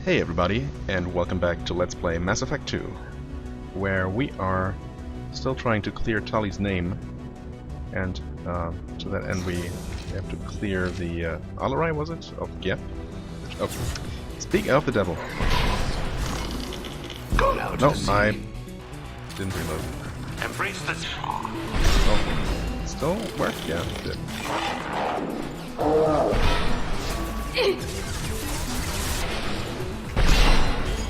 Hey everybody, and welcome back to Let's Play Mass Effect 2, where we are still trying to clear Tali's name, and to that end we have to clear the Alarai, was it? Of Gep? Oh, speak of the devil. Go now to No, the sea. I didn't reload. Embrace the... Oh, still work? Yeah, it did.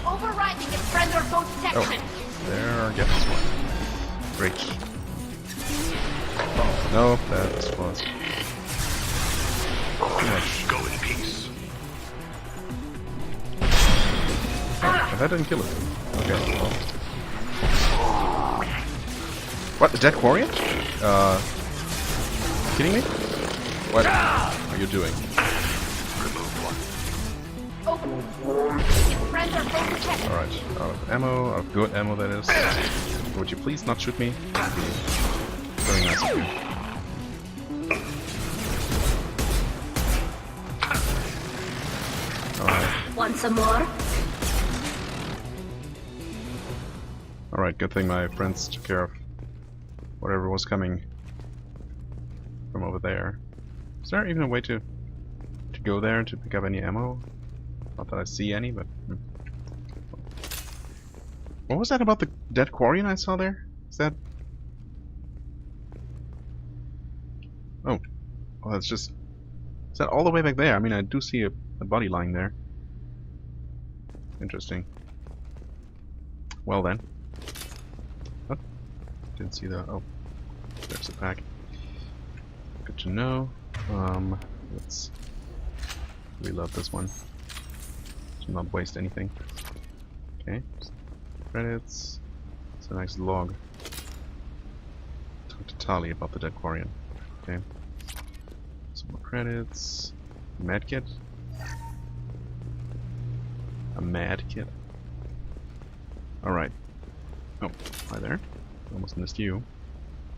Overriding its friend or foe detection. Oh, there gets one. Great. No, that was too much. Go in peace. Oh, that didn't kill it. Okay. Well. What? The dead Quarian? Kidding me? What are you doing? Remove one. Friend or foe detection. Alright, out of ammo, out of good ammo that is. Would you please not shoot me? That would be very nice of you. Alright. Want some more? Alright, good thing my friends took care of whatever was coming from over there. Is there even a way to go there to pick up any ammo? Not that I see any, but... What was that about the dead Quarian I saw there? Is that... Oh. Well, that's just... Is that all the way back there? I mean, I do see a body lying there. Interesting. Well then. Oh. Didn't see that. Oh. There's a pack. Good to know. Let's reload this one. To not waste anything. Okay. Credits. It's a nice log. Talk to Tali about the dead Quarian. Okay. Some more credits. Medkit. A mad kit. Alright. Oh, hi there. Almost missed you.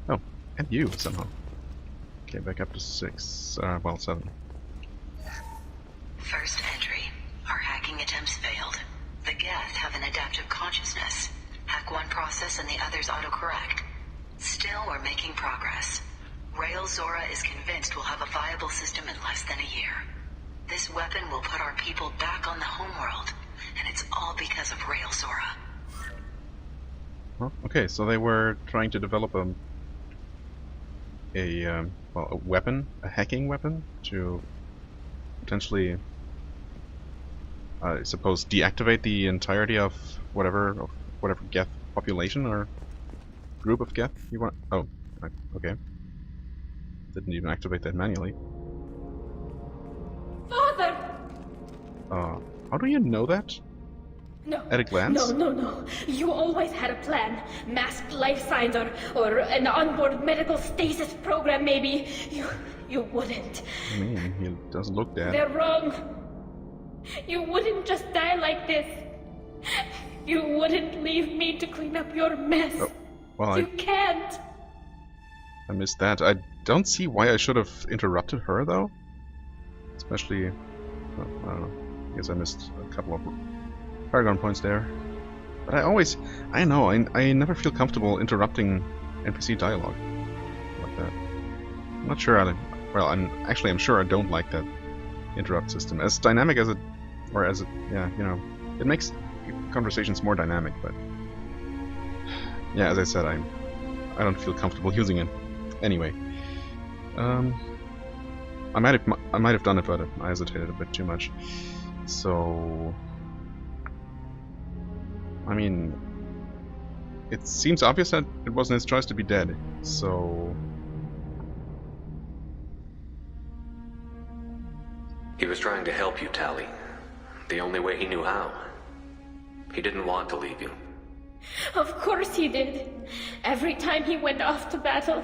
Oh, and you somehow. Okay, back up to 6. Well, 7. First entry. Our hacking attempts failed. The Geth have an adaptive consciousness. Hack one process and the others autocorrect. Still, we're making progress. Rail Zora is convinced we'll have a viable system in less than a year. This weapon will put our people back on the homeworld, and it's all because of Rail Zora. Well, okay, so they were trying to develop a weapon, a hacking weapon, to potentially, I suppose, deactivate the entirety of whatever Geth population or group of Geth you want. Oh, okay. Didn't even activate that manually. Father! How do you know that? No. At a glance? No. You always had a plan. Masked life signs or an onboard medical stasis program maybe. You wouldn't. I mean, he doesn't look dead. They're wrong. You wouldn't just die like this. You wouldn't leave me to clean up your mess. Oh, well, You can't. I missed that. I don't see why I should have interrupted her, though. Especially... well, I don't know. I guess I missed a couple of Paragon points there. But I know, I never feel comfortable interrupting NPC dialogue like that. I'm not sure I'm sure I don't like that interrupt system. As dynamic as it... yeah, you know, it makes conversations more dynamic, but... yeah, as I said, I don't feel comfortable using it. Anyway. I might have done it, but I hesitated a bit too much. So... I mean... It seems obvious that it wasn't his choice to be dead, so... He was trying to help you, Tali. The only way he knew how. He didn't want to leave you. Of course he did. Every time he went off to battle,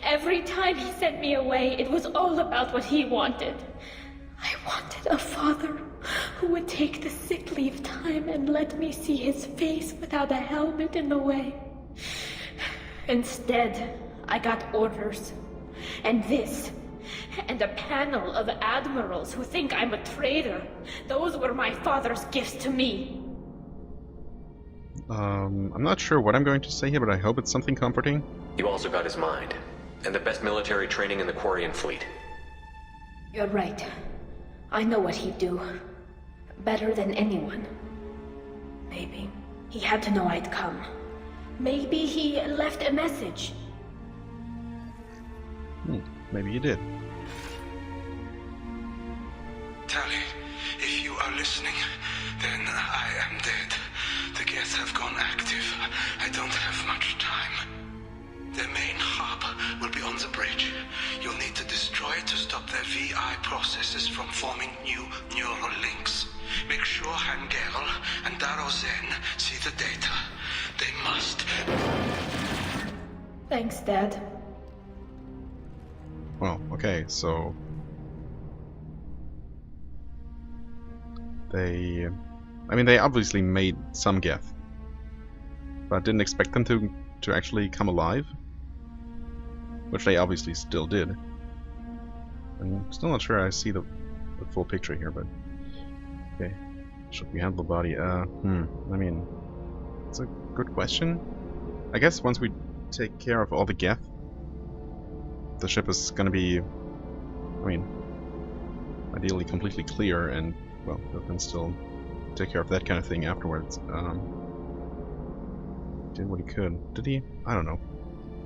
every time he sent me away, it was all about what he wanted. I wanted a father who would take the sick leave time and let me see his face without a helmet in the way. Instead, I got orders. And this And a panel of admirals who think I'm a traitor. Those were my father's gifts to me. I'm not sure what I'm going to say here, but I hope it's something comforting. You also got his mind, and the best military training in the Quarian fleet. You're right. I know what he'd do. Better than anyone. Maybe he had to know I'd come. Maybe he left a message. Maybe you did. Tali, if you are listening, then I am dead. The Geth have gone active. I don't have much time. The main hub will be on the bridge. You'll need to destroy it to stop their VI processes from forming new neural links. Make sure Hangerl and Darozen see the data. They must. Thanks, Dad. Well, okay, so... They obviously made some Geth. But didn't expect them to actually come alive. Which they obviously still did. I'm still not sure I see the full picture here, but... Okay. Should we handle the body? I mean... It's a good question. I guess once we take care of all the Geth, the ship is gonna be... I mean... Ideally completely clear, and, well, we can still take care of that kind of thing afterwards. Did what he could. Did he? I don't know.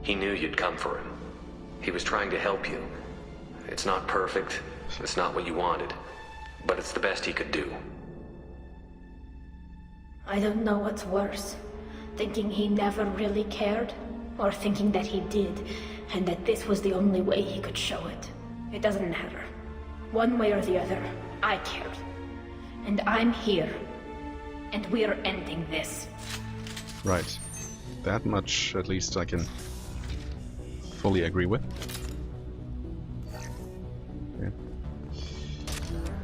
He knew you'd come for him. He was trying to help you. It's not perfect. It's not what you wanted. But it's the best he could do. I don't know what's worse. Thinking he never really cared, or thinking that he did, and that this was the only way he could show it. It doesn't matter. One way or the other, I cared. And I'm here. And we're ending this. Right. That much, at least, I can fully agree with. Okay.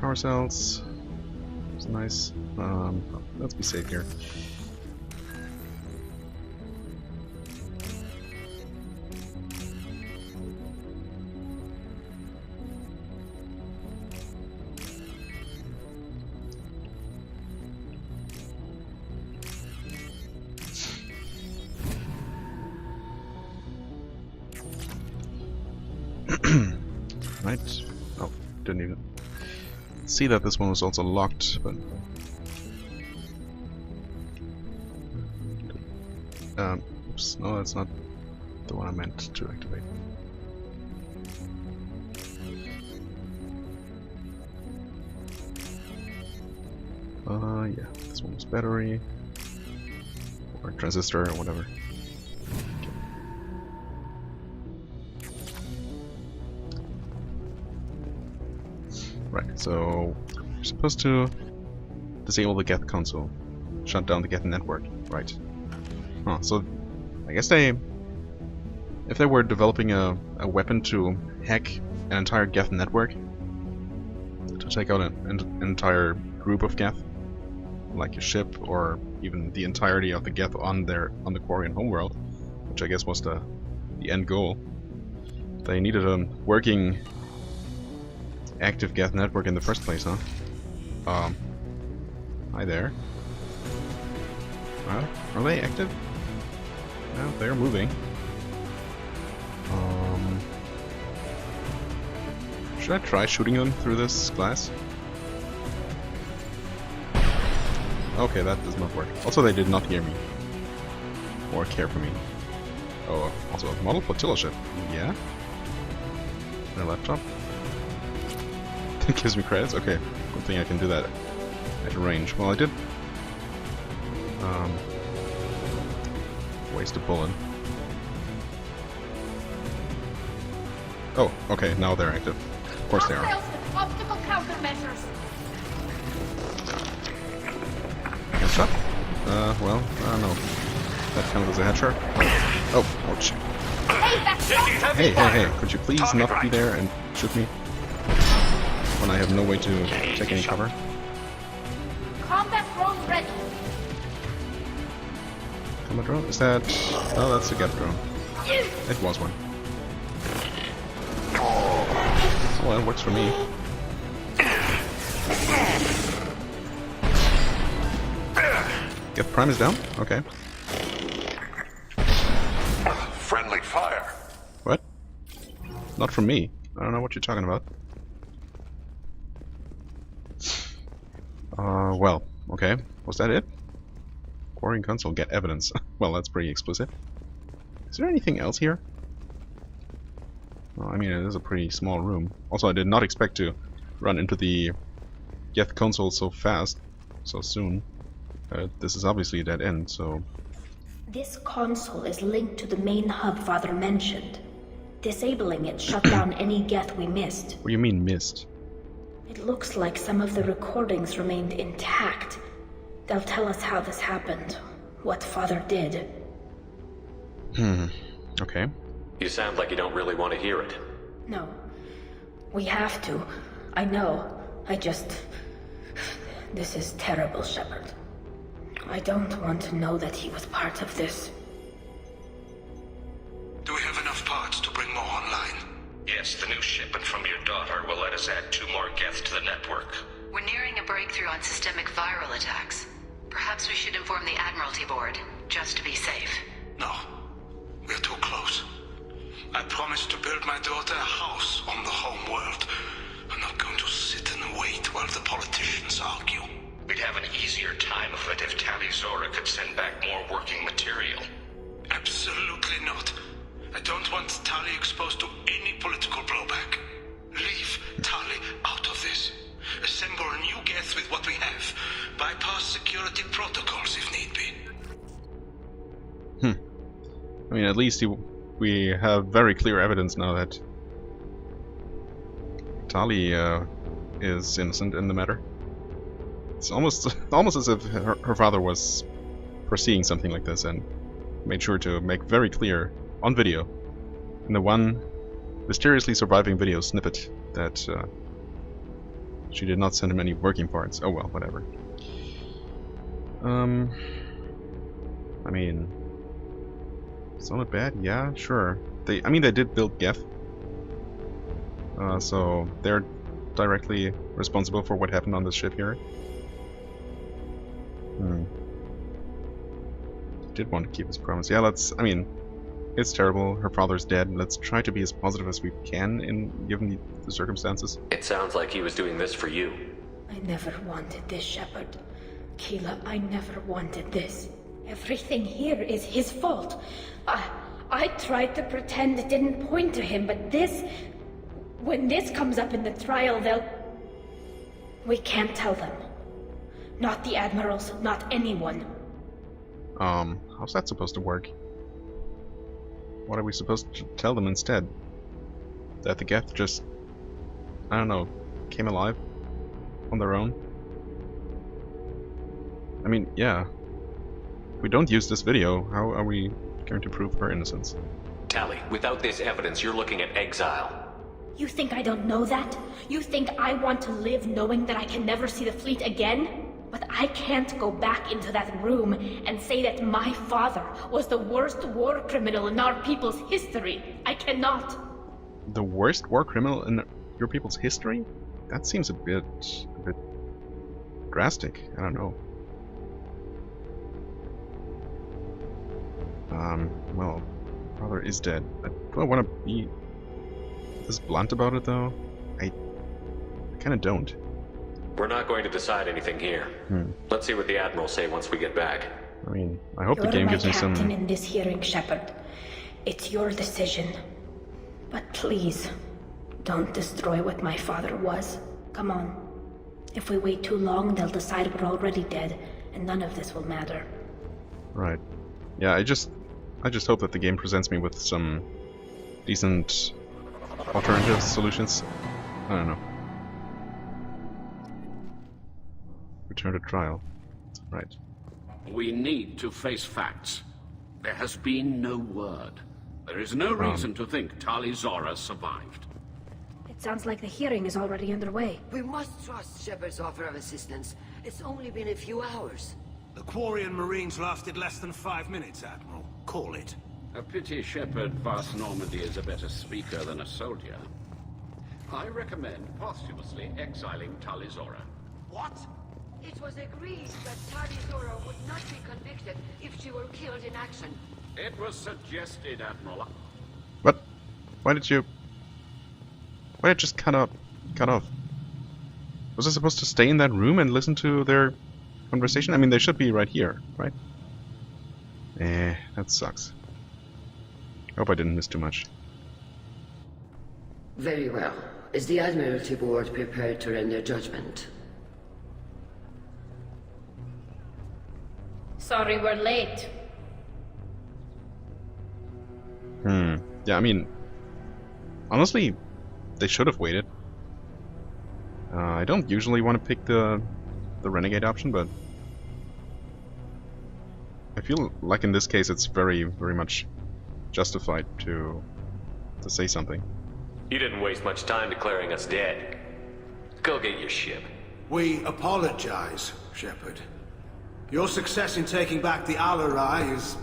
Power cells. It's nice. Let's be safe here. Right. Oh, didn't even see that this one was also locked, but... oops, no, that's not the one I meant to activate. Yeah, this one was battery, or transistor, or whatever. Right, so you're supposed to disable the Geth console, shut down the Geth network, right? Huh, so I guess if they were developing a weapon to hack an entire Geth network, to take out an entire group of Geth, like a ship or even the entirety of the Geth on the Quarian homeworld, which I guess was the end goal, they needed a working active Geth network in the first place, huh? Hi there. Are they active? No, they're moving. Should I try shooting them through this glass? Okay, that does not work. Also, they did not hear me. Or care for me. Oh, also a model flotilla ship. Yeah? Their laptop? That gives me credits? Okay, good thing I can do that at range. Well, I did waste a bullet. Oh, okay, now they're active. Of course they are. Optical countermeasures. Headshot? Well, I don't know. That counted as a headshot? Oh, ouch. Hey, could you please not be there and shoot me? When I have no way to take any cover. Combat drone ready. Combat drone? Is that... Oh, that's a Geth drone. It was one. Well, it works for me. Geth Prime is down? Okay. Friendly fire. What? Not from me. I don't know what you're talking about. Well, okay. Was that it? Quarrying console, get evidence. Well, that's pretty explicit. Is there anything else here? Well, I mean, it is a pretty small room. Also, I did not expect to run into the Geth console so fast, so soon. This is obviously a dead end, so... This console is linked to the main hub Father mentioned. Disabling it shut down any Geth we missed. What do you mean, missed? It looks like some of the recordings remained intact. They'll tell us how this happened, what Father did. Okay. You sound like you don't really want to hear it. No. We have to. I know. This is terrible, Shepard. I don't want to know that he was part of this. Do we have enough parts to bring more online? Yes, the new shipment from your daughter will let us add 2 more Geth to the network. We're nearing a breakthrough on systemic viral attacks. Perhaps we should inform the Admiralty Board, just to be safe. No. We're too close. I promised to build my daughter a house on the home world. I'm not going to sit and wait while the politicians argue. We'd have an easier time of it if Tali Zora could send back more working material. Absolutely not. I don't want Tali exposed to any political blowback. Leave Tali out of this. Assemble new Geth with what we have. Bypass security protocols if need be. I mean, at least we have very clear evidence now that Tali is innocent in the matter. It's almost as if her father was foreseeing something like this and made sure to make very clear on video, in the one mysteriously surviving video snippet, that she did not send him any working parts. Oh well, whatever. I mean, it's not bad. Yeah, sure. They did build Geth, so they're directly responsible for what happened on this ship here. Did want to keep his promise. Yeah, I mean, it's terrible. Her father's dead. Let's try to be as positive as we can, given the circumstances. It sounds like he was doing this for you. I never wanted this, Shepard. Keela, I never wanted this. Everything here is his fault. I tried to pretend it didn't point to him, but when this comes up in the trial, we can't tell them. Not the admirals, not anyone. How's that supposed to work? What are we supposed to tell them instead? That the Geth just, I don't know, came alive on their own? I mean, yeah. If we don't use this video, how are we going to prove her innocence? Tali, without this evidence, you're looking at exile. You think I don't know that? You think I want to live knowing that I can never see the fleet again? But I can't go back into that room and say that my father was the worst war criminal in our people's history. I cannot. The worst war criminal in your people's history? That seems a bit drastic. I don't know. Well, father is dead. Do I want to be this blunt about it, though? I kind of don't. We're not going to decide anything here. Let's see what the Admirals say once we get back. I mean, I hope the game gives me some... You're my captain in this hearing, Shepard. It's your decision. But please, don't destroy what my father was. Come on. If we wait too long, they'll decide we're already dead, and none of this will matter. Right. Yeah, I just hope that the game presents me with some decent alternative solutions. I don't know. Return to trial. Right. We need to face facts. There has been no word. There is no reason to think Tali Zora survived. It sounds like the hearing is already underway. We must trust Shepard's offer of assistance. It's only been a few hours. The Quarian Marines lasted less than 5 minutes, Admiral. Call it. A pity Shepard vast Normandy is a better speaker than a soldier. I recommend posthumously exiling Tali Zora. What? It was agreed that Tali Zora would not be convicted if she were killed in action. It was suggested, Admiral. What? Why did you just cut off? Was I supposed to stay in that room and listen to their conversation? I mean, they should be right here, right? That sucks. Hope I didn't miss too much. Very well. Is the Admiralty Board prepared to render judgment? Sorry we're late. Yeah, I mean, honestly, they should have waited. I don't usually want to pick the renegade option, but I feel like in this case it's very, very much justified to say something. You didn't waste much time declaring us dead. Go get your ship. We apologize, Shepard. Your success in taking back the Alarai is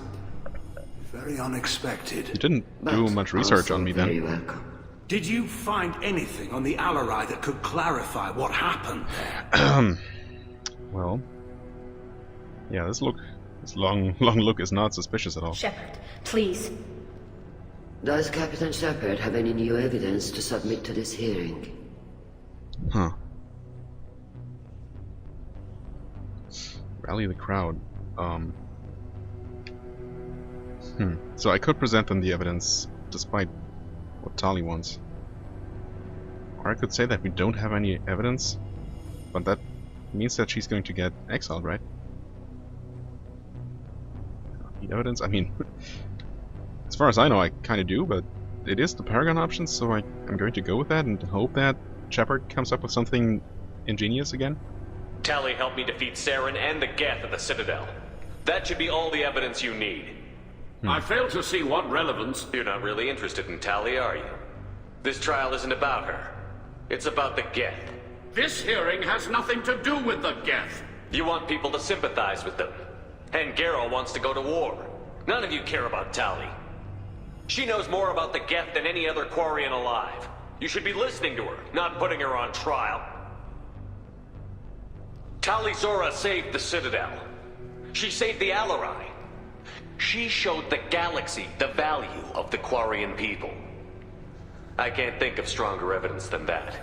very unexpected. You didn't do much research on me then. Very welcome. Did you find anything on the Alarai that could clarify what happened there? Well, yeah, this long look is not suspicious at all. Shepard, please. Does Captain Shepard have any new evidence to submit to this hearing? Huh. Rally the crowd. So I could present them the evidence despite what Tali wants. Or I could say that we don't have any evidence, but that means that she's going to get exiled, right? Need evidence? I mean, as far as I know, I kind of do, but it is the Paragon option, so I'm going to go with that and hope that Shepard comes up with something ingenious again. Tali helped me defeat Saren and the Geth at the Citadel. That should be all the evidence you need. I fail to see what relevance... You're not really interested in Tali, are you? This trial isn't about her. It's about the Geth. This hearing has nothing to do with the Geth. You want people to sympathize with them. And Garrow wants to go to war. None of you care about Tali. She knows more about the Geth than any other Quarian alive. You should be listening to her, not putting her on trial. Tali Zora saved the Citadel. She saved the Alarai. She showed the galaxy the value of the Quarian people. I can't think of stronger evidence than that.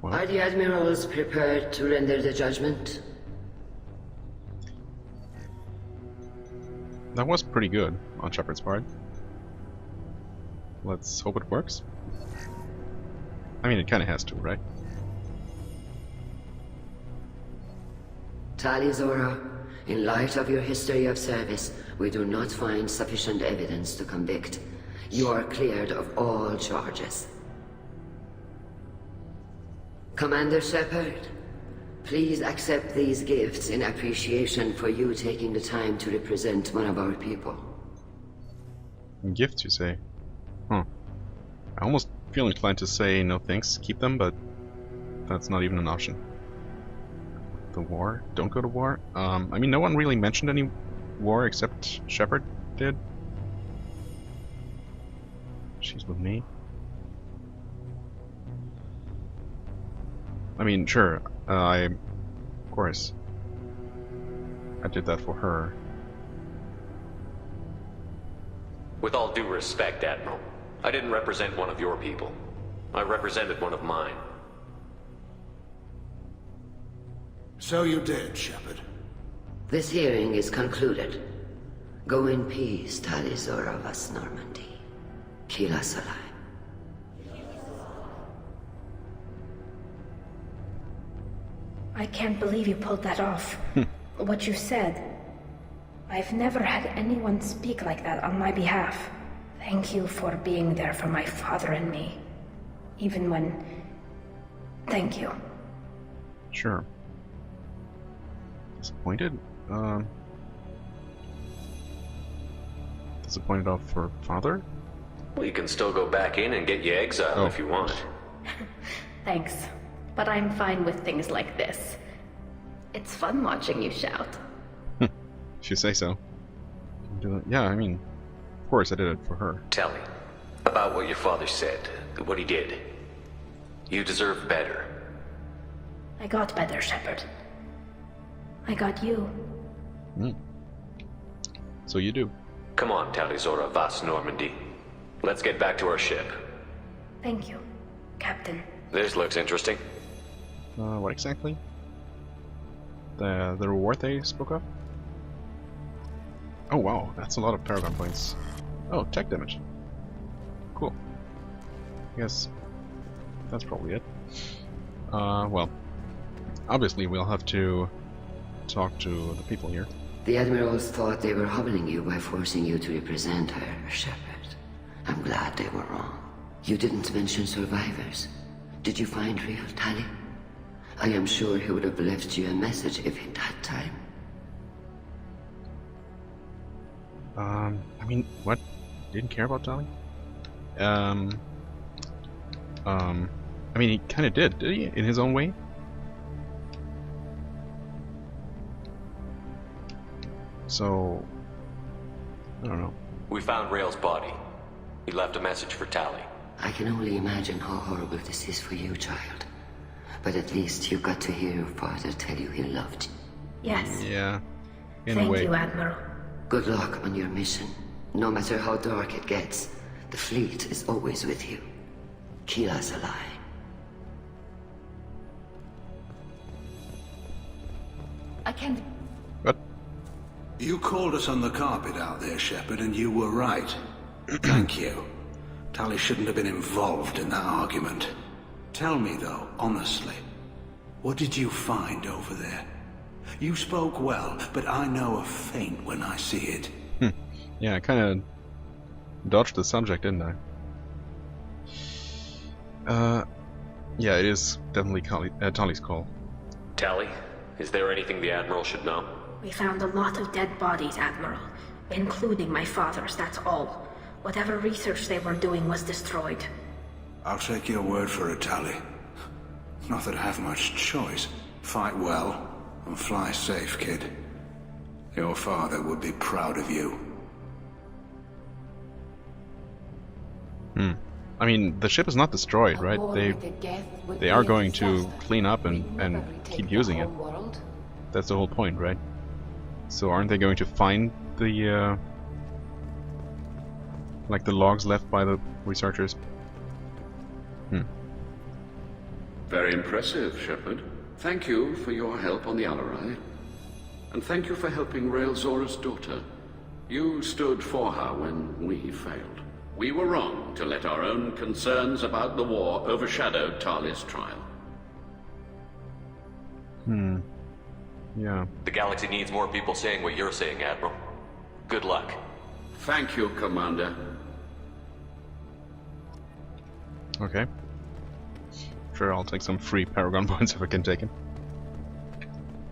Well, Are the admirals prepared to render the judgment? that was pretty good on Shepard's part. Let's hope it works. I mean, it kind of has to, right? Tali Zora, in light of your history of service, we do not find sufficient evidence to convict. You are cleared of all charges. Commander Shepard, please accept these gifts in appreciation for you taking the time to represent one of our people. Gifts, you say? Huh. I almost feel inclined to say no thanks, keep them, but that's not even an option. The war? Don't go to war? I mean, no one really mentioned any war except Shepard did. She's with me. I mean, sure, of course, I did that for her. With all due respect, Admiral, I didn't represent one of your people. I represented one of mine. So you did, Shepard. This hearing is concluded. Go in peace, Tali Zora vas Normandy. Kila Salai. I can't believe you pulled that off. What you said. I've never had anyone speak like that on my behalf. Thank you for being there for my father and me. Even when... Thank you. Sure. Disappointed? Disappointed of her father? Well, you can still go back in and get you exiled if you want. Thanks. But I'm fine with things like this. It's fun watching you shout. If you say so. Yeah, I mean, of course I did it for her. Tali, About what your father said, what he did. You deserve better. I got better, Shepard. I got you. So you do. Come on, Tali Zora Vas Normandy. Let's get back to our ship. Thank you, Captain. This looks interesting. What exactly? The reward they spoke of? Oh wow, that's a lot of Paragon points. Oh, tech damage. Cool. I guess that's probably it. Well, obviously we'll have to talk to the people here. The Admirals thought they were humbling you by forcing you to represent her, Shepard. I'm glad they were wrong. You didn't mention survivors. Did you find real Tali? I am sure he would have left you a message if he'd had time. I mean, what? Didn't care about Tali? I mean, he kind of did he? In his own way? So, I don't know. We found Rail's body. He left a message for Tali. I can only imagine how horrible this is for you, child. But at least you got to hear your father tell you he loved you. Yes. Yeah, in a Thank way. you, Admiral. Good luck on your mission. No matter how dark it gets, the fleet is always with you. Keep us alive. I can't... What? You called us on the carpet out there, Shepard, and you were right. Thank you. Tali shouldn't have been involved in that argument. Tell me, though, honestly, what did you find over there? You spoke well, but I know a feint when I see it. Yeah, I kind of dodged the subject, didn't I? Yeah, it is definitely Tali's call. Tali, is there anything the Admiral should know? We found a lot of dead bodies, Admiral. Including my father's, that's all. Whatever research they were doing was destroyed. I'll take your word for it, Tali. Not that I have much choice. Fight well, and fly safe, kid. Your father would be proud of you. I mean, the ship is not destroyed, right? They are going to clean up and keep using it. That's the whole point, right? So aren't they going to find the like the logs left by the researchers? Very impressive, Shepard. Thank you for your help on the Alarai. And thank you for helping Rail Zora's daughter. You stood for her when we failed. We were wrong to let our own concerns about the war overshadow Tali's trial. Yeah. The galaxy needs more people saying what you're saying, Admiral. Good luck. Thank you, Commander. Okay. Sure, I'll take some free Paragon points if I can take him.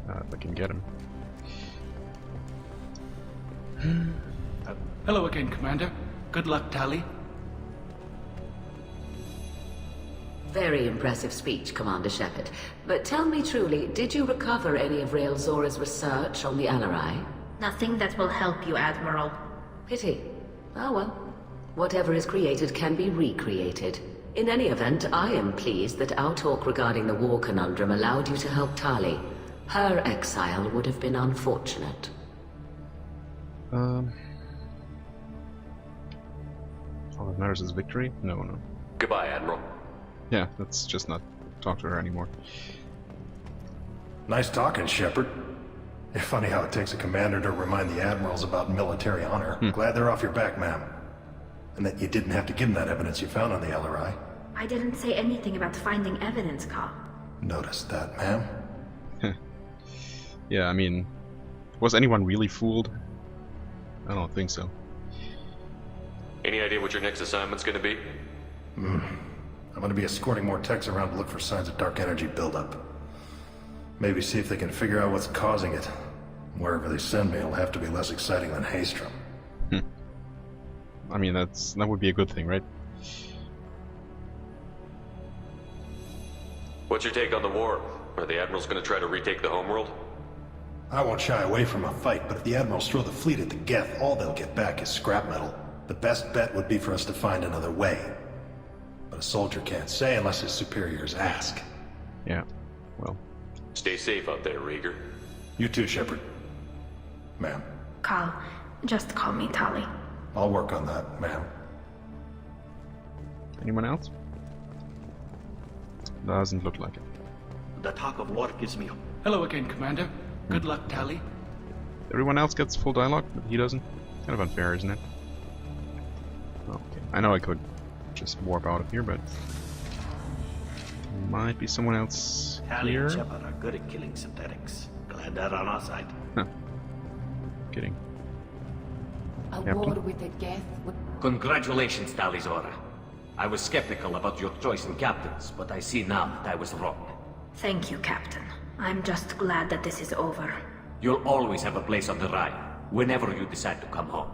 If I can get him. Hello again, Commander. Good luck, Tali. Very impressive speech, Commander Shepard. But tell me truly, did you recover any of Rail Zora's research on the Alarai? Nothing that will help you, Admiral. Pity. Ah well. Whatever is created can be recreated. In any event, I am pleased that our talk regarding the war conundrum allowed you to help Tali. Her exile would have been unfortunate. All that matters is victory? No. Goodbye, Admiral. Yeah, let's just not talk to her anymore. Nice talking, Shepard. It's funny how it takes a commander to remind the admirals about military honor. Glad they're off your back, ma'am. And that you didn't have to give them that evidence you found on the LRI. I didn't say anything about finding evidence, Carl. Noticed that, ma'am. Yeah, I mean, was anyone really fooled? I don't think so. Any idea what your next assignment's gonna be? I'm gonna be escorting more techs around to look for signs of dark energy buildup. Maybe see if they can figure out what's causing it. Wherever they send me, it'll have to be less exciting than Haystrom. I mean, that would be a good thing, right? What's your take on the war? Are the Admirals gonna try to retake the homeworld? I won't shy away from a fight, but if the admirals throw the fleet at the Geth, all they'll get back is scrap metal. The best bet would be for us to find another way. But a soldier can't say unless his superiors ask. Yeah, well. Stay safe out there, Rieger. You too, Shepard. Ma'am. Carl, just call me Tali. I'll work on that, ma'am. Anyone else? Doesn't look like it. The talk of war gives me hope. Hello again, Commander. Good luck, Tali. Everyone else gets full dialogue, but he doesn't. Kind of unfair, isn't it? Okay, I know I could just warp out of here, but there might be someone else Tali here. and Shepard are good at killing synthetics. Glad they're on our side. Huh. Kidding. A Captain? war with the Geth would... Congratulations, Tali Zora. I was skeptical about your choice in captains, but I see now that I was wrong. Thank you, Captain. I'm just glad that this is over. You'll always have a place on the Rhine, whenever you decide to come home.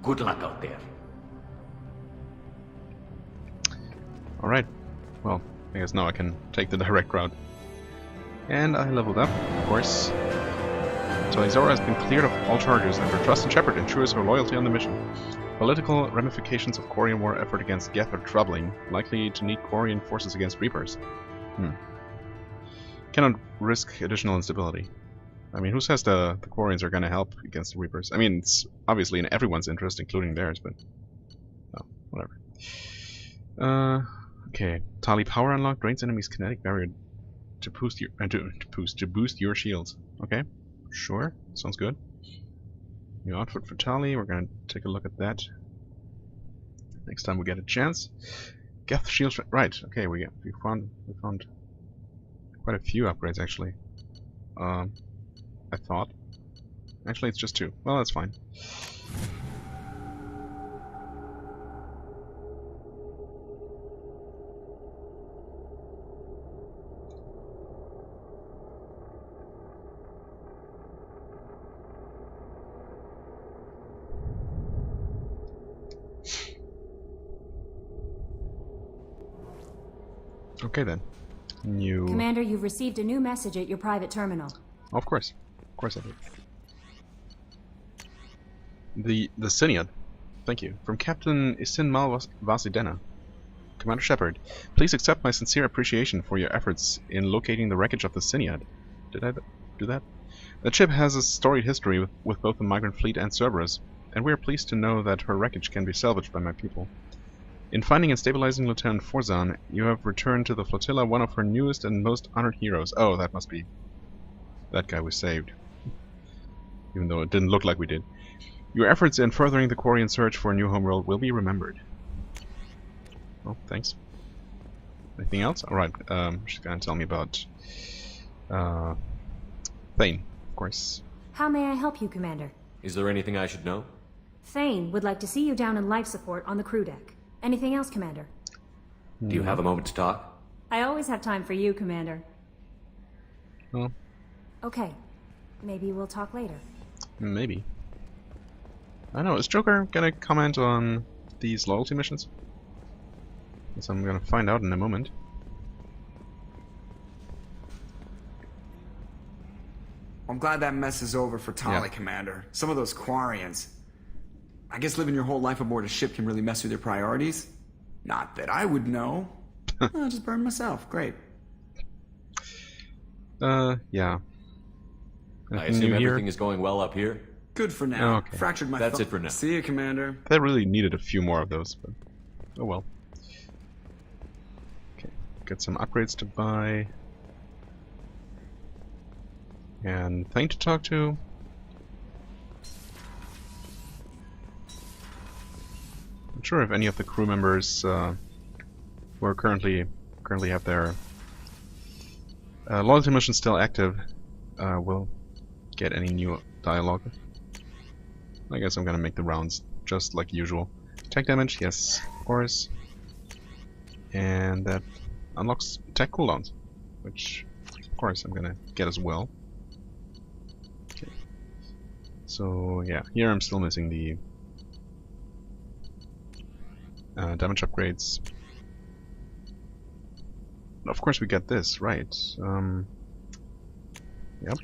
Good luck out there. Alright. Well, I guess now I can take the direct route. And I leveled up, of course. Tali Zora has been cleared of all charges, and her trust in Shepard ensures her loyalty on the mission. Political ramifications of Quarian war effort against Geth are troubling, likely to need Quarian forces against Reapers. Cannot risk additional instability. I mean, who says the Quarians are going to help against the Reapers? I mean, it's obviously in everyone's interest, including theirs, but... oh, whatever. Okay. Tali power unlock drains enemies' kinetic barrier to boost your to boost your shields. Okay, sure, sounds good. New outfit for Tali. We're gonna take a look at that next time we get a chance. Geth shield, right? Okay, we found quite a few upgrades actually. I thought. Actually, it's just 2. Well, that's fine. Okay then. New... Commander, you've received a new message at your private terminal. Of course I did. The Syniad. Thank you. From Captain Isinmal Vasidena. Commander Shepard, please accept my sincere appreciation for your efforts in locating the wreckage of the Syniad. Did I do that? The ship has a storied history with both the migrant fleet and Cerberus, and we are pleased to know that her wreckage can be salvaged by my people. In finding and stabilizing Lieutenant Forzan, you have returned to the flotilla one of her newest and most honored heroes. Oh, that must be that guy we saved. Even though it didn't look like we did. Your efforts in furthering the Quarian search for a new homeworld will be remembered. Oh, thanks. Anything else? Alright, she's gonna tell me about Thane, of course. How may I help you, Commander? Is there anything I should know? Thane would like to see you down in life support on the crew deck. Anything else, Commander? Do you have a moment to talk? I always have time for you, Commander. Well, okay. Maybe we'll talk later. Maybe. I don't know, is Joker gonna comment on these loyalty missions? Guess I'm gonna find out in a moment. I'm glad that mess is over for Tali, Commander. Some of those Quarians. I guess living your whole life aboard a ship can really mess with your priorities. Not that I would know. I'll just burn myself. Great. Yeah. I assume everything is going well up here? Good for now. Oh, okay. Fractured my That's it for now. See you, Commander. They really needed a few more of those, but oh well. Okay, get some upgrades to buy. And Thane to talk to. Not sure if any of the crew members who are currently have their loyalty mission still active will get any new dialogue. I guess I'm gonna make the rounds just like usual. Attack damage, yes, of course. And that unlocks attack cooldowns, which of course I'm gonna get as well. Okay. So yeah, here I'm still missing the damage upgrades. Of course we get this, right. Yep.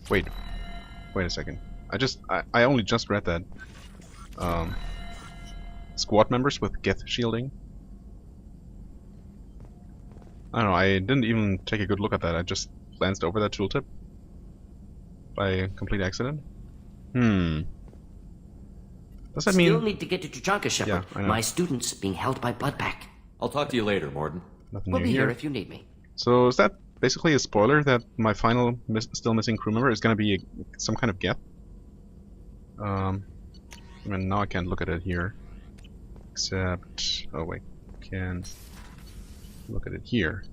Wait a second. I only just read that. Squad members with Geth shielding. I don't know, I didn't even take a good look at that. I just glanced over that tooltip by complete accident. Does that mean... Still need to get to Tuchanka, Shepard. Yeah, I know. My student's being held by Budpack. I'll talk to you later, Morden. Nothing We'll new be here here. if you need me. So is that basically a spoiler that my final still missing crew member is going to be some kind of Geth? I mean, now I can't look at it here. Except... oh wait. Can look at it here.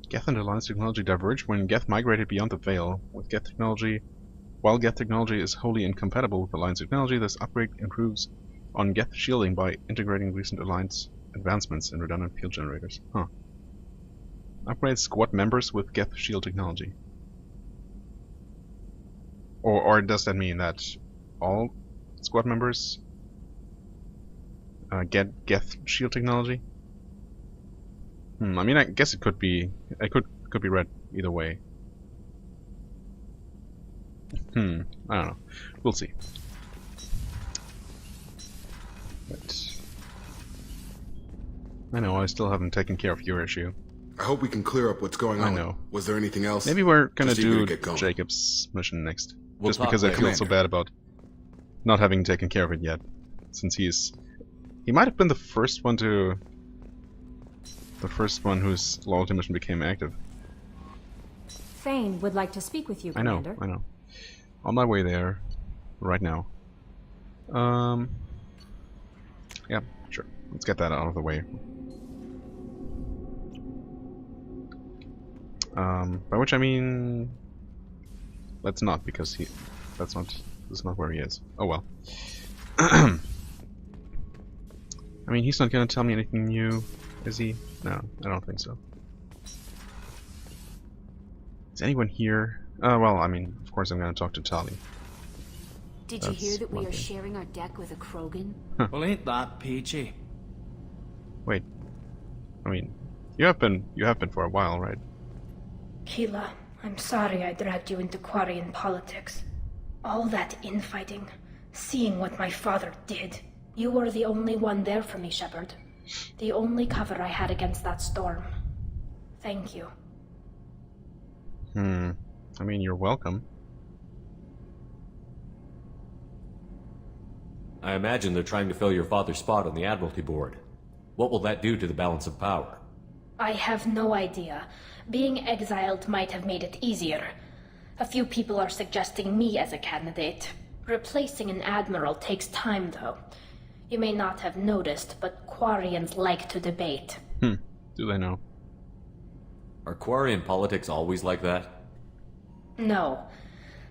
Geth and Alliance technology diverged when Geth migrated beyond the Veil. While Geth technology is wholly incompatible with Alliance technology, this upgrade improves on Geth shielding by integrating recent Alliance advancements in redundant field generators. Huh. Upgrade squad members with Geth shield technology. Or does that mean that all squad members get Geth shield technology? I mean, I guess it could be. It could be read either way. I don't know. We'll see. But I know I still haven't taken care of your issue. I hope we can clear up what's going on. I know. Was there anything else? Maybe we're gonna Just eager do to get going. Jacob's mission next. We'll just talk because I later. feel so bad about not having taken care of it yet. Since he might have been the first one whose loyalty mission became active. Thane would like to speak with you, I know, Commander. I know. On my way there, right now. Yeah, sure. Let's get that out of the way. By which I mean, let's not, because this is not where he is. Oh well. I mean, he's not gonna tell me anything new, is he? No, I don't think so. Is anyone here? Well, I mean, of course I'm gonna talk to Tali. Did you hear that we are sharing our deck with a Krogan? Well, ain't that peachy? Wait. I mean, you have been for a while, right? Keela, I'm sorry I dragged you into Quarian politics. All that infighting, seeing what my father did. You were the only one there for me, Shepard. The only cover I had against that storm. Thank you. I mean, you're welcome. I imagine they're trying to fill your father's spot on the Admiralty Board. What will that do to the balance of power? I have no idea. Being exiled might have made it easier. A few people are suggesting me as a candidate. Replacing an admiral takes time, though. You may not have noticed, but Quarians like to debate. Do they know? Are Quarian politics always like that? No.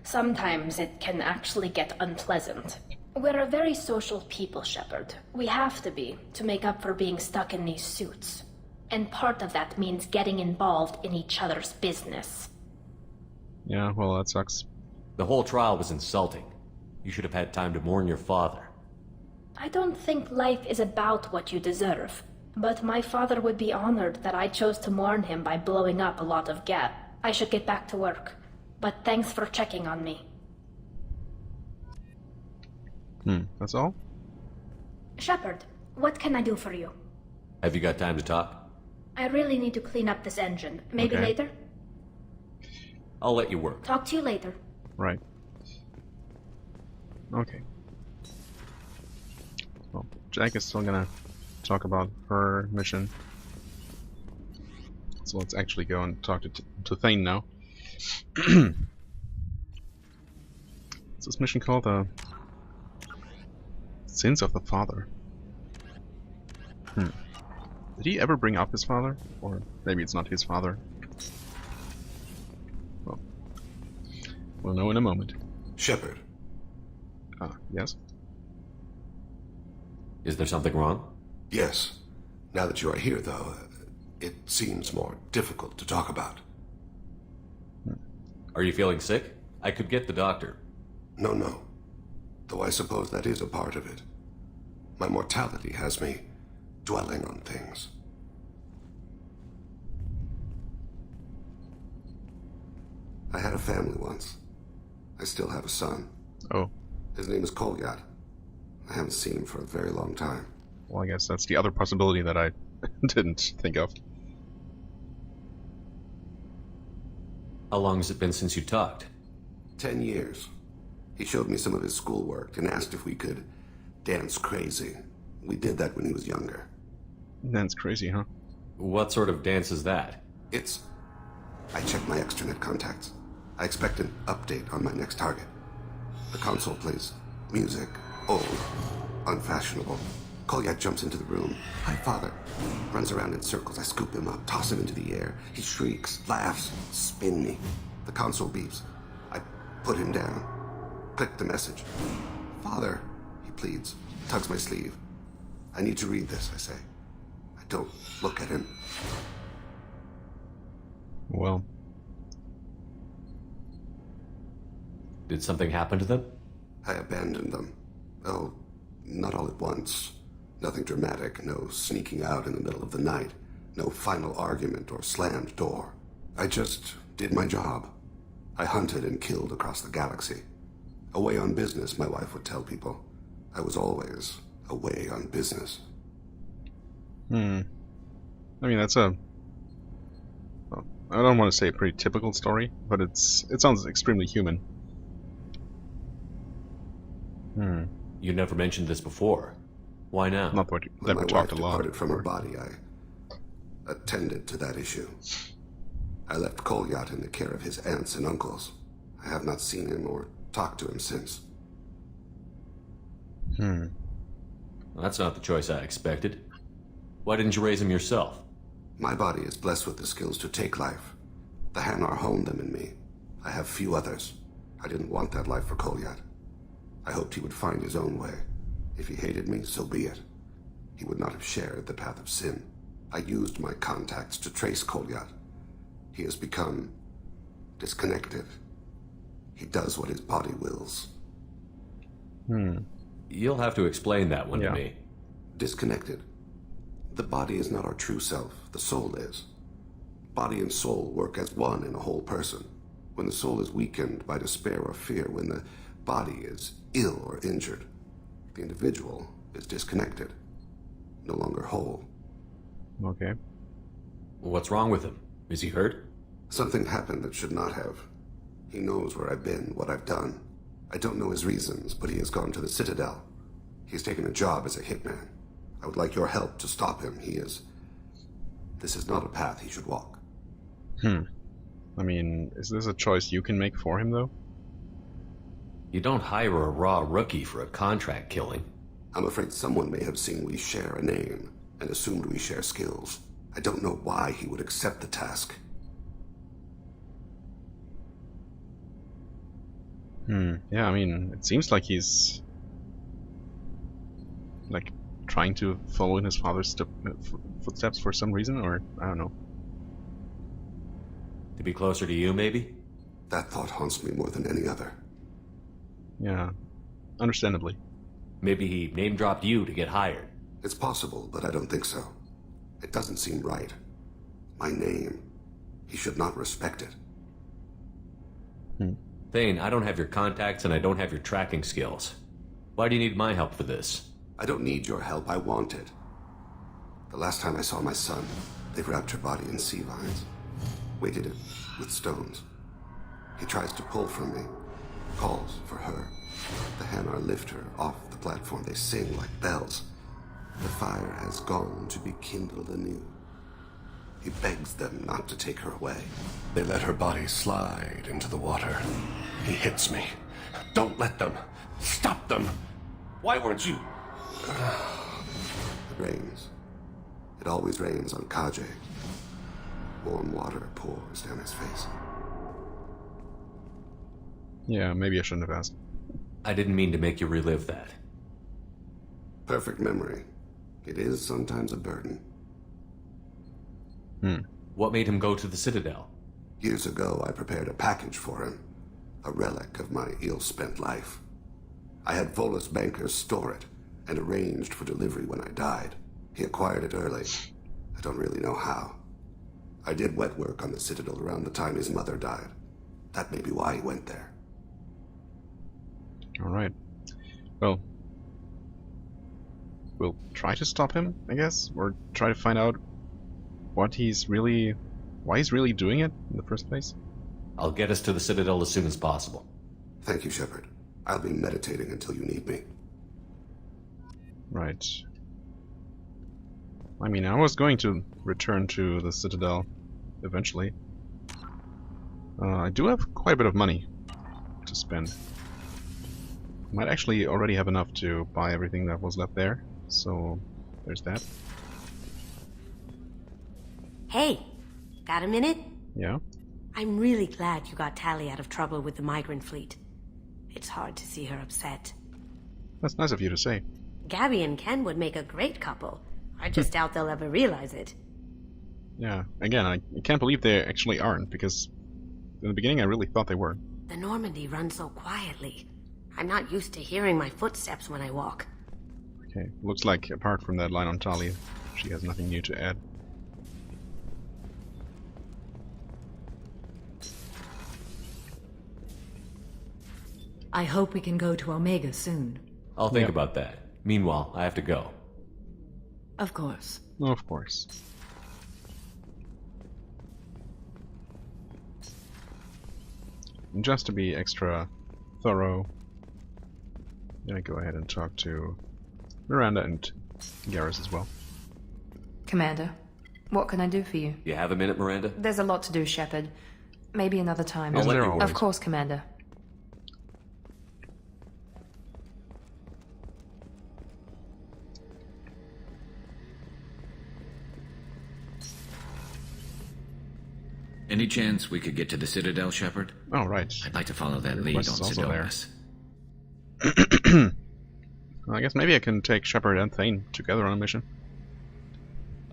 Sometimes it can actually get unpleasant. We're a very social people, Shepard. We have to be, to make up for being stuck in these suits. And part of that means getting involved in each other's business. Yeah, well, that sucks. The whole trial was insulting. You should have had time to mourn your father. I don't think life is about what you deserve. But my father would be honored that I chose to mourn him by blowing up a lot of Geth. I should get back to work. But thanks for checking on me. That's all? Shepard, what can I do for you? Have you got time to talk? I really need to clean up this engine. Maybe Okay. later? I'll let you work. Talk to you later. Right. Okay. Well, Jack is still gonna talk about her mission. So let's actually go and talk to Thane now. What's this mission called? The Sins of the Father. Did he ever bring up his father? Or maybe it's not his father. Well, we'll know in a moment. Shepard. Yes? Is there something wrong? Yes. Now that you are here, though, it seems more difficult to talk about. Are you feeling sick? I could get the doctor. No. Though I suppose that is a part of it. My mortality has me dwelling on things. I had a family once. I still have a son. Oh. His name is Kolyat. I haven't seen him for a very long time. Well, I guess that's the other possibility that I didn't think of. How long has it been since you talked? 10 years. He showed me some of his schoolwork and asked if we could dance crazy. We did that when he was younger. Dance crazy, huh? What sort of dance is that? I checked my extranet contacts. I expect an update on my next target. The console plays music, old, unfashionable. Kolyat jumps into the room. Hi, father. Runs around in circles. I scoop him up, toss him into the air. He shrieks, laughs, spin me. The console beeps. I put him down. Click the message. Father, he pleads, tugs my sleeve. I need to read this, I say. I don't look at him. Well. Did something happen to them? I abandoned them. Oh, not all at once. Nothing dramatic, no sneaking out in the middle of the night, no final argument or slammed door. I just did my job. I hunted and killed across the galaxy. Away on business, my wife would tell people. I was always away on business. I mean, that's a... Well, I don't want to say a pretty typical story, but it sounds extremely human. You never mentioned this before. Why now? Not what When we my talked wife a lot. departed from her body, I attended to that issue. I left Kolyat in the care of his aunts and uncles. I have not seen him or talked to him since. Well, that's not the choice I expected. Why didn't you raise him yourself? My body is blessed with the skills to take life. The Hanar honed them in me. I have few others. I didn't want that life for Kolyat. I hoped he would find his own way. If he hated me, so be it. He would not have shared the path of sin. I used my contacts to trace Kolyat. He has become disconnected. He does what his body wills. You'll have to explain that one to me. Disconnected. The body is not our true self. The soul is. Body and soul work as one in a whole person. When the soul is weakened by despair or fear, when the body is ill or injured, the individual is disconnected, no longer whole. Okay. What's wrong with him? Is he hurt? Something happened that should not have. He knows where I've been, what I've done. I don't know his reasons, but he has gone to the Citadel. He's taken a job as a hitman. I would like your help to stop him. This is not a path he should walk. I mean, is this a choice you can make for him, though? You don't hire a raw rookie for a contract killing. I'm afraid someone may have seen we share a name and assumed we share skills. I don't know why he would accept the task. Yeah, I mean, it seems like he's... like, trying to follow in his father's footsteps for some reason, or I don't know. To be closer to you, maybe? That thought haunts me more than any other. Yeah, understandably. Maybe he name-dropped you to get hired. It's possible, but I don't think so. It doesn't seem right. My name. He should not respect it. Thane, I don't have your contacts and I don't have your tracking skills. Why do you need my help for this? I don't need your help. I want it. The last time I saw my son, they wrapped her body in sea vines. Weighted it with stones. He tries to pull from me. Calls for her. The Hanar lift her off the platform. They sing like bells. The fire has gone to be kindled anew. He begs them not to take her away. They let her body slide into the water. He hits me. Don't let them. Stop them. Why weren't you? It rains. It always rains on Kaje. Warm water pours down his face. Yeah, maybe I shouldn't have asked. I didn't mean to make you relive that. Perfect memory. It is sometimes a burden. What made him go to the Citadel? Years ago, I prepared a package for him. A relic of my ill-spent life. I had Volus bankers store it, and arranged for delivery when I died. He acquired it early. I don't really know how. I did wet work on the Citadel around the time his mother died. That may be why he went there. Alright. Well, we'll try to stop him, I guess, or try to find out what he's really... why he's really doing it in the first place. I'll get us to the Citadel as soon as possible. Thank you, Shepard. I'll be meditating until you need me. Right. I mean, I was going to return to the Citadel eventually. I do have quite a bit of money to spend. Might actually already have enough to buy everything that was left there, so there's that. Hey, got a minute? Yeah? I'm really glad you got Tali out of trouble with the migrant fleet. It's hard to see her upset. That's nice of you to say. Gabby and Ken would make a great couple. I just doubt they'll ever realize it. Yeah, again, I can't believe they actually aren't, because in the beginning I really thought they were. The Normandy runs so quietly. I'm not used to hearing my footsteps when I walk. Okay, looks like apart from that line on Tali, she has nothing new to add. I hope we can go to Omega soon. I'll think about that. Meanwhile, I have to go. Of course. Of course. And just to be extra thorough, I'm gonna go ahead and talk to Miranda and Garrus as well. Commander, what can I do for you? You have a minute, Miranda? There's a lot to do, Shepard. Maybe another time. Isn't there always? Of course, Commander. Any chance we could get to the Citadel, Shepard? Oh, right. I'd like to follow that lead on Sidonis. Well, I guess maybe I can take Shepard and Thane together on a mission.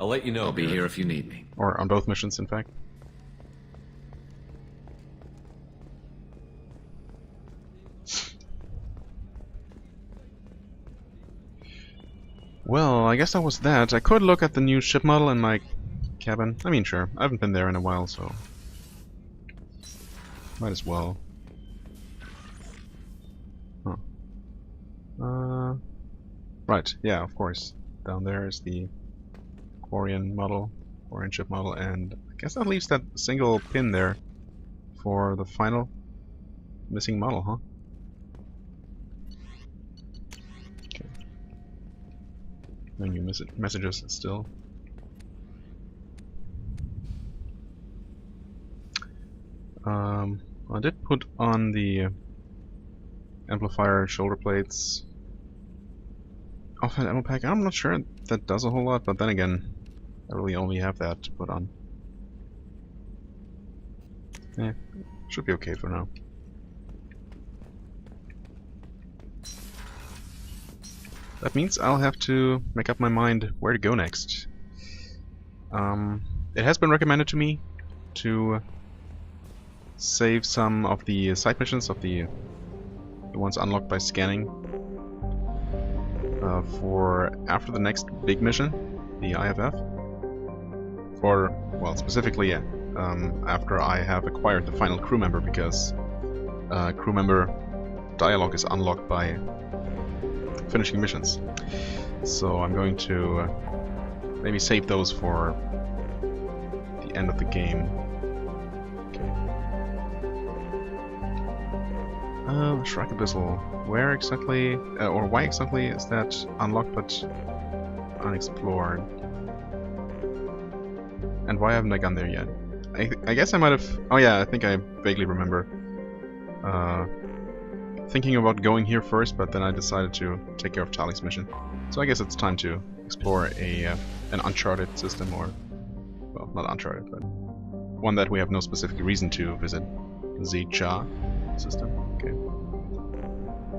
I'll let you know. I'll be here if you need me. Or on both missions, in fact. Well, I guess that was that. I could look at the new ship model in my cabin. I mean, sure. I haven't been there in a while, so might as well. Huh. Right, yeah, of course. Down there is the Quarian model, Quarian ship model, and I guess that leaves that single pin there for the final missing model, huh? Okay. No new messages still. I did put on the amplifier shoulder plates. Offhand ammo pack, I'm not sure that does a whole lot, but then again, I really only have that to put on. Yeah, should be okay for now. That means I'll have to make up my mind where to go next. It has been recommended to me to save some of the side missions of the ones unlocked by scanning for after the next big mission, the IFF. For, well, specifically after I have acquired the final crew member, because crew member dialogue is unlocked by finishing missions. So I'm going to maybe save those for the end of the game. Shrike Abyssal. Where exactly, or why exactly is that unlocked but unexplored? And why haven't I gone there yet? I guess I might have... Oh yeah, I think I vaguely remember thinking about going here first, but then I decided to take care of Tali's mission. So I guess it's time to explore an uncharted system, or... well, not uncharted, but one that we have no specific reason to visit. Zecha system. Okay.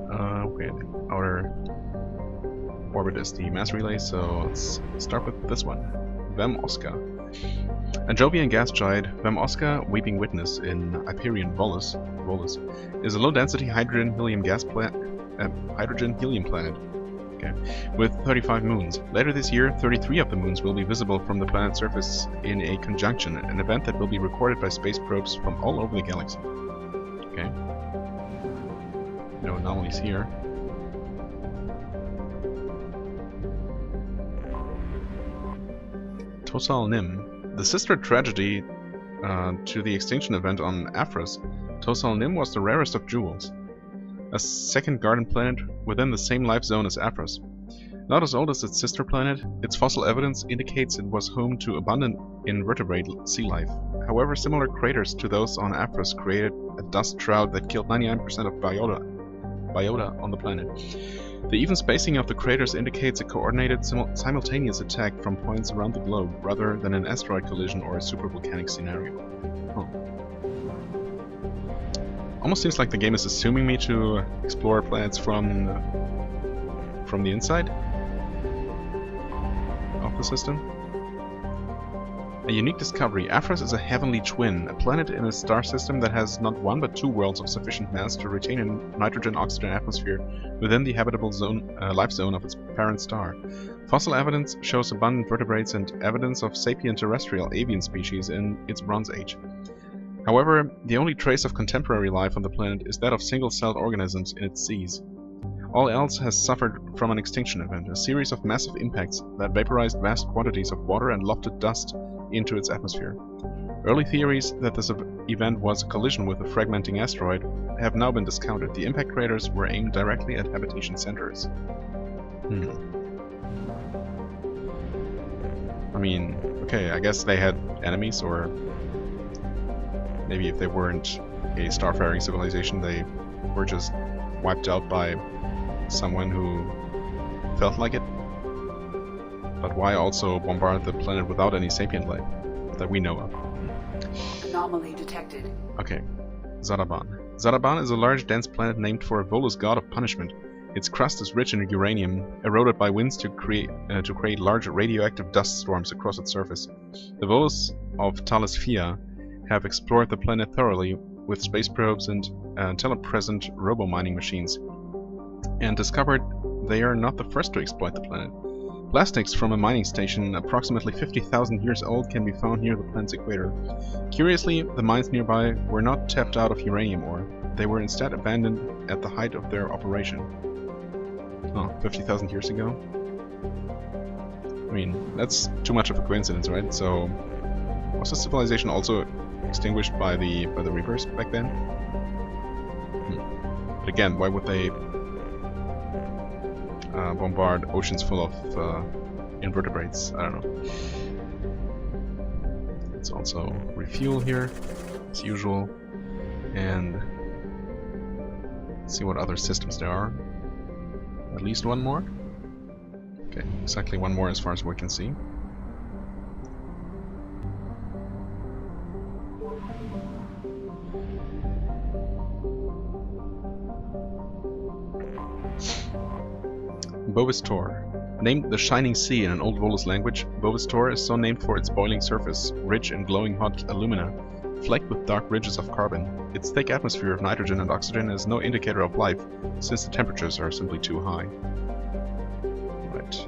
Okay, the outer orbit is the mass relay, so let's start with this one. Vem Oscar. A Jovian gas giant, Vem Oscar, Weeping Witness in Hyperion Volus, is a low-density hydrogen-helium planet. Okay. With 35 moons. Later this year, 33 of the moons will be visible from the planet's surface in a conjunction, an event that will be recorded by space probes from all over the galaxy. Okay. No anomalies here. Tosal Nim. The sister tragedy to the extinction event on Aphros, Tosal Nim was the rarest of jewels. A second garden planet within the same life zone as Aphros. Not as old as its sister planet, its fossil evidence indicates it was home to abundant invertebrate sea life. However, similar craters to those on Aphros created a dust shroud that killed 99% of biota on the planet. The even spacing of the craters indicates a coordinated simultaneous attack from points around the globe, rather than an asteroid collision or a supervolcanic scenario. Huh. Almost seems like the game is assuming me to explore planets from the inside of the system. A unique discovery. Aphros is a heavenly twin, a planet in a star system that has not one but two worlds of sufficient mass to retain a nitrogen-oxygen atmosphere within the habitable life zone of its parent star. Fossil evidence shows abundant vertebrates and evidence of sapient terrestrial avian species in its Bronze Age. However, the only trace of contemporary life on the planet is that of single-celled organisms in its seas. All else has suffered from an extinction event, a series of massive impacts that vaporized vast quantities of water and lofted dust into its atmosphere. Early theories that this event was a collision with a fragmenting asteroid have now been discounted. The impact craters were aimed directly at habitation centers. I mean, okay, I guess they had enemies, or maybe if they weren't a starfaring civilization, they were just wiped out by someone who felt like it. But why also bombard the planet without any sapient life that we know of? Anomaly detected. Okay, Zadaban. Zadaban is a large, dense planet named for a Volus god of punishment. Its crust is rich in uranium, eroded by winds to create large radioactive dust storms across its surface. The Volus of Talisphia have explored the planet thoroughly with space probes and telepresent robo-mining machines, and discovered they are not the first to exploit the planet. Plastics from a mining station approximately 50,000 years old can be found near the planet's equator. Curiously, the mines nearby were not tapped out of uranium ore. They were instead abandoned at the height of their operation. Oh, 50,000 years ago? I mean, that's too much of a coincidence, right? So, was the civilization also extinguished by the Reapers back then? But again, why would they bombard oceans full of invertebrates? I don't know. Let's also refuel here, as usual, and see what other systems there are. At least one more? Okay, exactly one more as far as we can see. Bovis Tor. Named the Shining Sea in an Old Volus language, Bovis Tor is so named for its boiling surface, rich in glowing hot alumina, flecked with dark ridges of carbon. Its thick atmosphere of nitrogen and oxygen is no indicator of life, since the temperatures are simply too high. Right.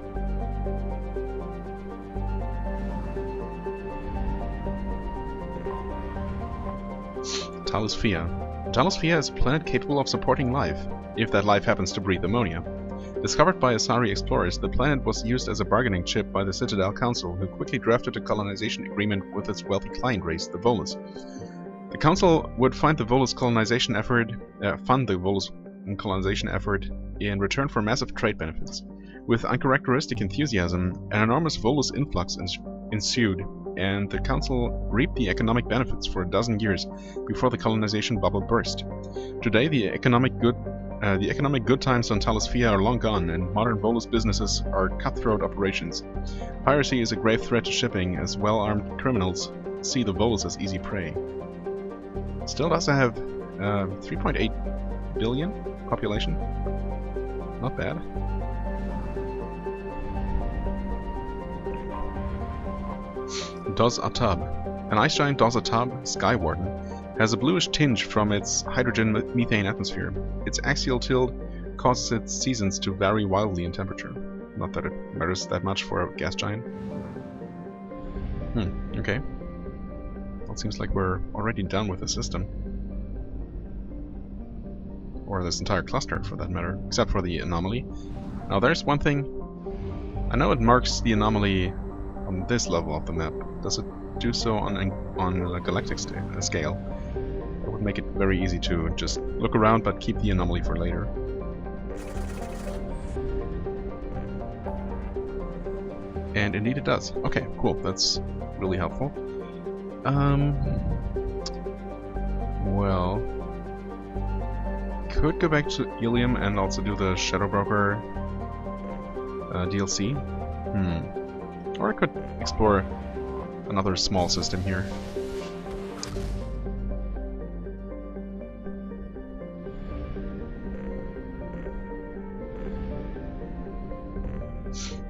Talisphia. Talisphia is a planet capable of supporting life, if that life happens to breathe ammonia. Discovered by Asari explorers, the planet was used as a bargaining chip by the Citadel Council, who quickly drafted a colonization agreement with its wealthy client race, the Volus. The Council would fund the Volus colonization effort in return for massive trade benefits. With uncharacteristic enthusiasm, an enormous Volus influx ensued, and the Council reaped the economic benefits for a dozen years before the colonization bubble burst. Today, the economic good times on Talisphia are long gone, and modern Volus businesses are cutthroat operations. Piracy is a grave threat to shipping, as well-armed criminals see the Volus as easy prey. Still does have 3.8 billion population. Not bad. Dos Atab. An ice giant Dos Atab, Sky Warden, has a bluish tinge from its hydrogen-methane atmosphere. Its axial tilt causes its seasons to vary wildly in temperature. Not that it matters that much for a gas giant. Okay. Well, it seems like we're already done with the system. Or this entire cluster, for that matter, except for the anomaly. Now there's one thing. I know it marks the anomaly on this level of the map. Does it do so on a galactic scale? It would make it very easy to just look around but keep the anomaly for later. And indeed it does. Okay, cool. That's really helpful. Well, could go back to Ilium and also do the Shadow Broker DLC. Or I could explore another small system here.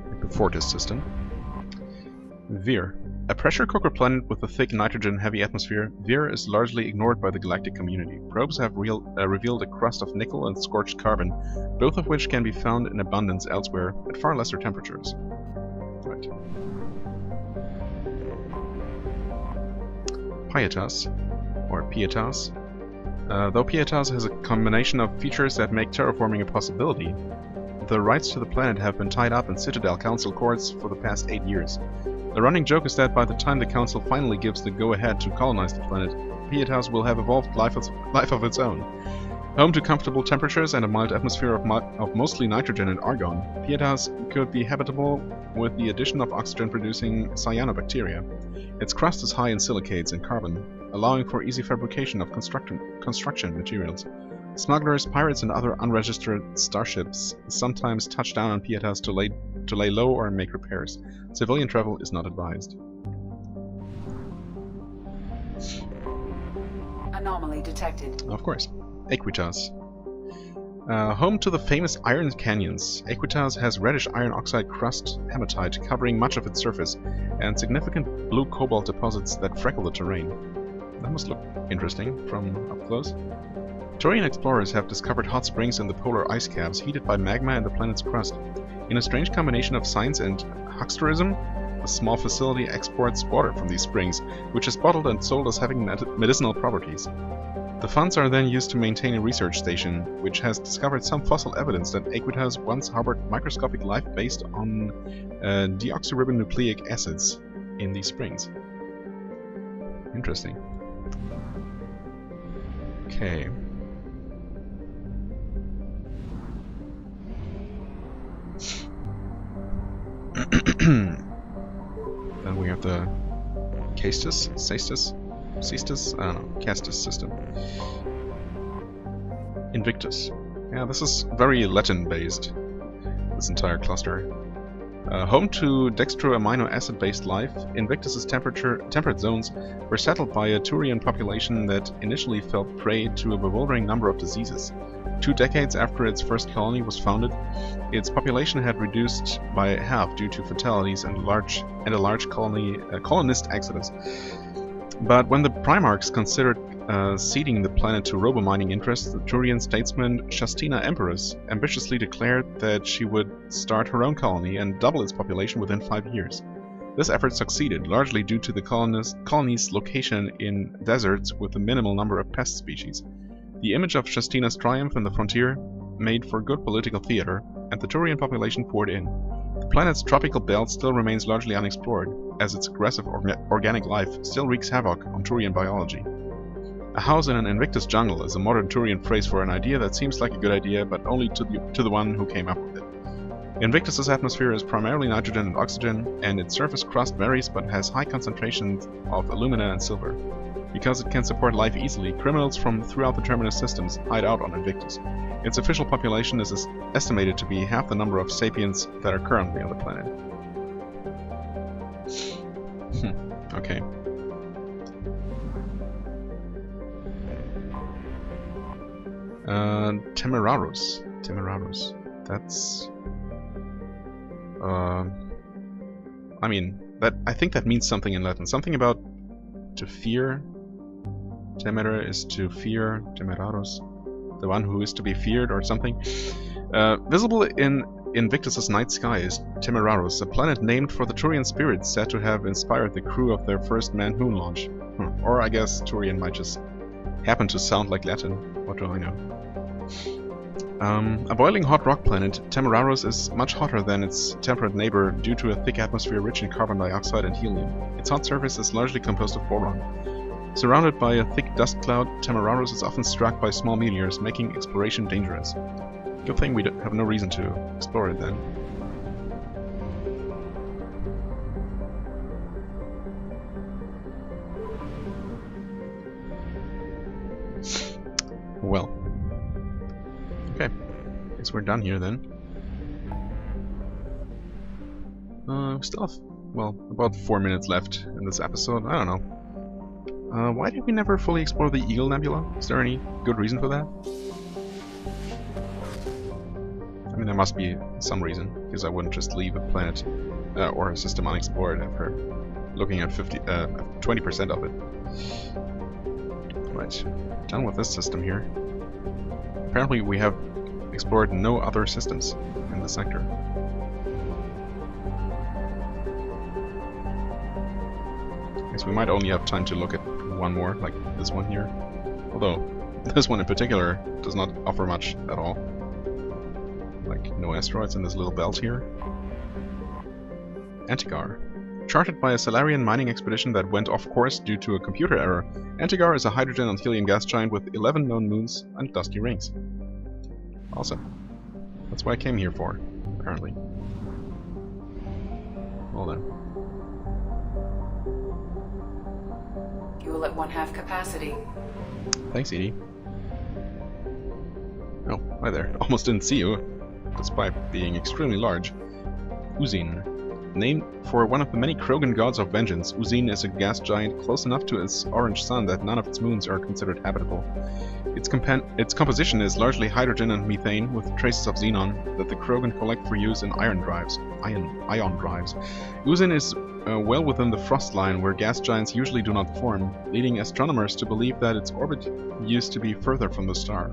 Like the Fortis system. Vir. A pressure cooker planet with a thick nitrogen-heavy atmosphere, Vir is largely ignored by the galactic community. Probes have revealed a crust of nickel and scorched carbon, both of which can be found in abundance elsewhere at far lesser temperatures. Right. Pietas, or Pietas. Though Pietas has a combination of features that make terraforming a possibility, the rights to the planet have been tied up in Citadel Council courts for the past 8 years. The running joke is that by the time the Council finally gives the go-ahead to colonize the planet, Pietas will have evolved life of its own. Home to comfortable temperatures and a mild atmosphere of mostly nitrogen and argon, Pietas could be habitable with the addition of oxygen-producing cyanobacteria. Its crust is high in silicates and carbon, allowing for easy fabrication of construction materials. Smugglers, pirates, and other unregistered starships sometimes touch down on Pietas to lay low or make repairs. Civilian travel is not advised. Anomaly detected. Of course. Aequitas. Home to the famous Iron Canyons, Aequitas has reddish iron oxide crust hematite covering much of its surface, and significant blue cobalt deposits that freckle the terrain. That must look interesting from up close. Turian explorers have discovered hot springs in the polar ice caps heated by magma in the planet's crust. In a strange combination of science and hucksterism, a small facility exports water from these springs, which is bottled and sold as having medicinal properties. The funds are then used to maintain a research station, which has discovered some fossil evidence that Aequitas once harbored microscopic life based on deoxyribonucleic acids in these springs. Interesting. Okay. Then we have the Castus? Cestus? Cestus? I don't know. Castus system. Invictus. Yeah, this is very Latin-based, this entire cluster. Home to dextroamino acid-based life, Invictus's temperate zones were settled by a Turian population that initially fell prey to a bewildering number of diseases. 2 decades after its first colony was founded, its population had reduced by half due to fatalities and a large colonist exodus. But when the Primarchs considered ceding the planet to robo-mining interests, the Turian statesman Shastina Empress ambitiously declared that she would start her own colony and double its population within 5 years. This effort succeeded, largely due to the colony's location in deserts with a minimal number of pest species. The image of Shastina's triumph in the frontier made for good political theater, and the Turian population poured in. The planet's tropical belt still remains largely unexplored, as its aggressive organic life still wreaks havoc on Turian biology. A house in an Invictus jungle is a modern Turian phrase for an idea that seems like a good idea, but only to the one who came up with it. Invictus's atmosphere is primarily nitrogen and oxygen, and its surface crust varies but has high concentrations of alumina and silver. Because it can support life easily, criminals from throughout the Terminus systems hide out on Invictus. Its official population is estimated to be half the number of sapiens that are currently on the planet. Okay. Temerarus. That's... I mean, I think that means something in Latin. Something about to fear. Temere is to fear. Temerarus, the one who is to be feared or something. Visible in Invictus's night sky is Temeraros, a planet named for the Turian spirits said to have inspired the crew of their first manned moon launch. Or I guess Turian might just happen to sound like Latin. What do I know? A boiling hot rock planet, Temeraros is much hotter than its temperate neighbor due to a thick atmosphere rich in carbon dioxide and helium. Its hot surface is largely composed of boron. Surrounded by a thick dust cloud, Temeraros is often struck by small meteors, making exploration dangerous. Good thing we have no reason to explore it then. Well. Okay. Guess we're done here then. We still have, well, about 4 minutes left in this episode. I don't know. Why did we never fully explore the Eagle Nebula? Is there any good reason for that? I mean, there must be some reason, because I wouldn't just leave a planet or a system unexplored after looking at 20% of it. Right, done with this system here. Apparently we have explored no other systems in the sector. Guess we might only have time to look at one more, like this one here. Although, this one in particular does not offer much at all. Like, no asteroids in this little belt here. Antigar. Charted by a Salarian mining expedition that went off course due to a computer error, Antigar is a hydrogen and helium gas giant with 11 known moons and dusty rings. Awesome. That's what I came here for, apparently. Well then. Fuel at 1/2 capacity. Thanks, Edie. Oh, hi there. Almost didn't see you, despite being extremely large. Uzine. Named for one of the many Krogan gods of vengeance, Uzine is a gas giant close enough to its orange sun that none of its moons are considered habitable. Its composition is largely hydrogen and methane, with traces of xenon that the Krogan collect for use in ion drives. Uzine is well within the frost line, where gas giants usually do not form, leading astronomers to believe that its orbit used to be further from the star.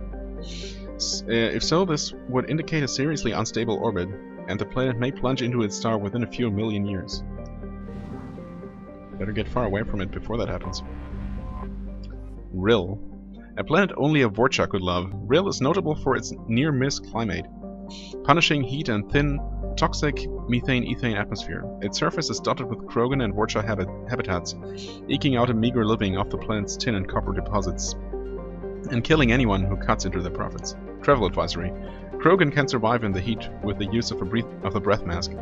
If so, this would indicate a seriously unstable orbit, and the planet may plunge into its star within a few million years. Better get far away from it before that happens. Rill. A planet only a Vorcha could love, Rill is notable for its near-miss climate, punishing heat and thin, toxic methane-ethane atmosphere. Its surface is dotted with Krogan and Vorcha habitats, eking out a meager living off the planet's tin and copper deposits, and killing anyone who cuts into their profits. Travel advisory. Krogan can survive in the heat with the use of a breath mask.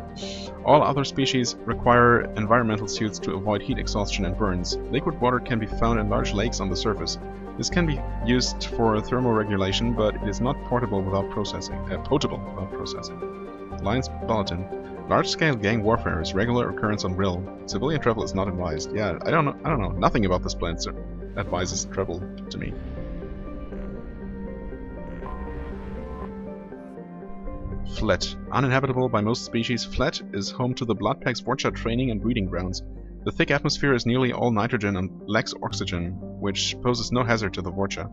All other species require environmental suits to avoid heat exhaustion and burns. Liquid water can be found in large lakes on the surface. This can be used for thermoregulation, but it is not potable without processing. Alliance Bulletin. Large-scale gang warfare is regular occurrence on Rill. Civilian travel is not advised. Yeah, I don't know. Nothing about this planet advises travel to me. Flet. Uninhabitable by most species, Flet is home to the Bloodpack's Vorcha training and breeding grounds. The thick atmosphere is nearly all nitrogen and lacks oxygen, which poses no hazard to the Vorcha.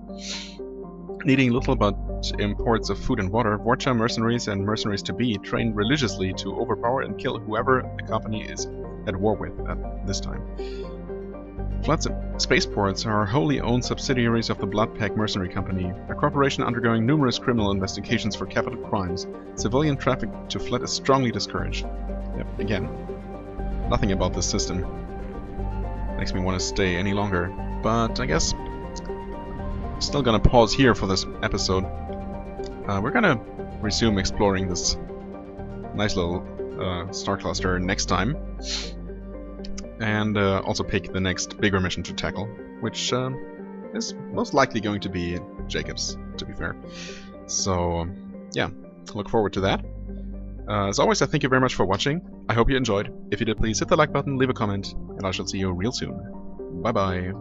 Needing little but imports of food and water, Vorcha mercenaries and mercenaries-to-be train religiously to overpower and kill whoever the company is at war with at this time. Flet's spaceports are wholly owned subsidiaries of the Bloodpack Mercenary Company, a corporation undergoing numerous criminal investigations for capital crimes. Civilian traffic to Flet is strongly discouraged. Yep, again, nothing about this system makes me want to stay any longer, but I guess I'm still gonna pause here for this episode. We're gonna resume exploring this nice little star cluster next time. And also pick the next bigger mission to tackle, which is most likely going to be Jacob's, to be fair. So, yeah, look forward to that. As always, I thank you very much for watching. I hope you enjoyed. If you did, please hit the like button, leave a comment, and I shall see you real soon. Bye-bye.